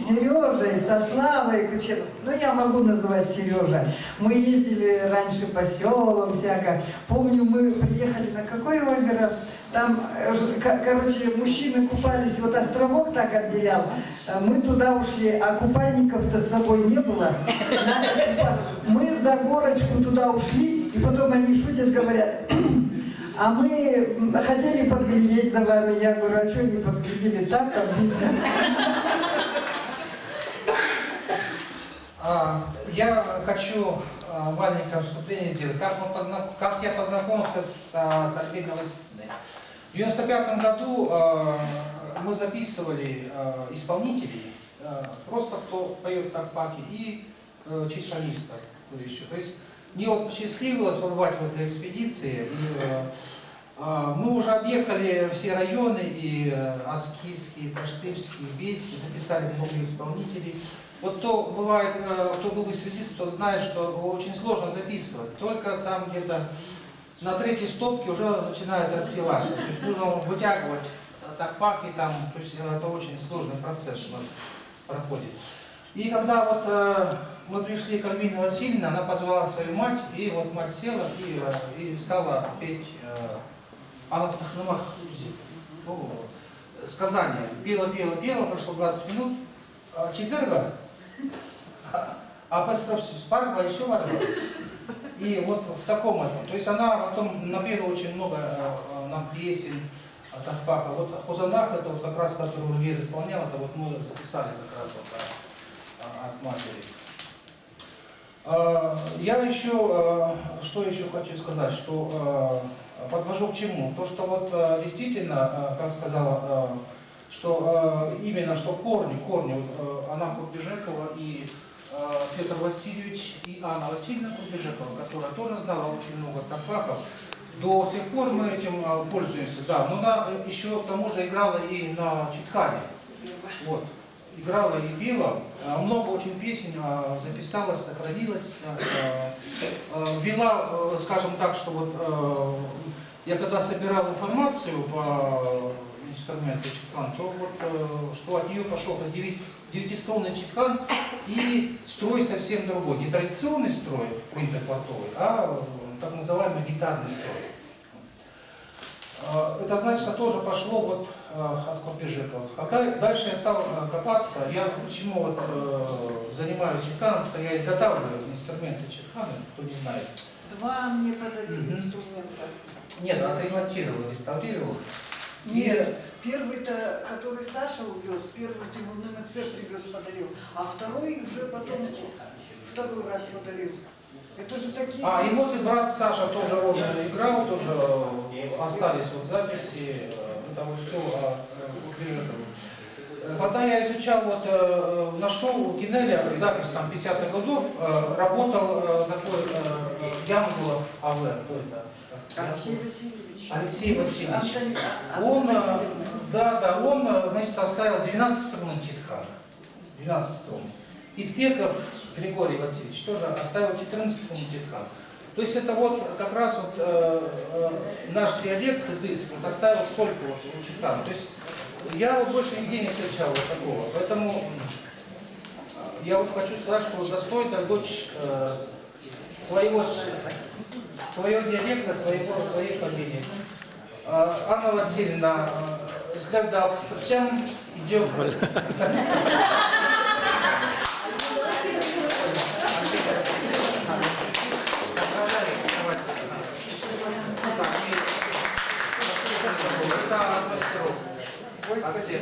Сережей, со Славой Кучеровым. Ну, я могу называть Сережа. Мы ездили раньше по селам всяко. Помню, мы приехали на какое озеро? Там, короче, мужчины купались, вот островок так отделял. Мы туда ушли, а купальников-то с собой не было. Мы за горочку туда ушли, и потом они шутят, говорят, а мы хотели подглядеть за вами. Я говорю, а что не подглядели? Так обидно. Я хочу маленькое вступление сделать. Как я познакомился с Альбиной Васильевной. В 1995 году мы записывали исполнителей, просто кто поет так-паки, и чечалистов. То есть мне вот посчастливилось побывать в этой экспедиции. И, мы уже объехали все районы, и Аскизский, Таштымский, Бельский, записали много исполнителей. Вот кто бывает, кто был в экспедиции, тот знает, что очень сложно записывать. Только там где-то на третьей стопке уже начинает распеваться. То есть нужно вытягивать так-паки там, то есть это очень сложный процесс у нас проходит. И когда вот мы пришли к Альбине Васильевне, она позвала свою мать, и вот мать села и стала петь сказание. Пела, прошло 20 минут, четверга, а после спарва еще варва. И вот в таком этом. То есть она потом напела очень много нам песен от Ахпаха. Вот Хузанах, это вот как раз, который Ульвер исполнял, это вот мы записали как раз вот от матери. Я еще, что еще хочу сказать, что подвожу к чему? То, что вот действительно, как сказала, что именно что корни, Анна Курбежекова и Петр Васильевич и Анна Васильевна Курбежекова, которая тоже знала очень много так-паков. До сих пор мы этим пользуемся, да. Но она еще к тому же играла и на читхане. Вот. Играла и пела, много очень песен записалась, сохранилась, вела, скажем так, что вот я когда собирал информацию по инструменту читхан, то вот что от нее пошел 9-струнный читхан и строй совсем другой, не традиционный строй, квинтоквартовый, а так называемый гитарный строй. Это значит, что тоже пошло вот от Курбежекова. Дальше я стал копаться. Я почему вот занимаюсь читханом, потому что я изготавливаю инструменты читхана, кто не знает. Два мне подарили инструмента. Нет, отремонтировал, реставрировал. Нет, первый-то, который Саша увез, первый ты ему на МЦ привез, подарил, а второй уже потом второй раз подарил. Это же такие... И вот и брат Саша тоже он играл, тоже остались вот записи, это вот все Когда я изучал, вот, нашел у Генеля запись там 50-х годов, работал такой Янгулов А.В. Алексей Васильевич. Он, он, значит, составил 12 струн читхан. 12 струн. Итпеков Григорий Васильевич тоже оставил 14 струн читхан. То есть это вот как раз вот наш диалект языцкий вот оставил столько вот читхан. То есть я вот больше нигде не встречал вот такого. Поэтому я вот хочу сказать, что достойна дочь своего диалекта, своей фамилии. Анна Васильевна, когда встречаем, идем. Это от мастеров. От всех.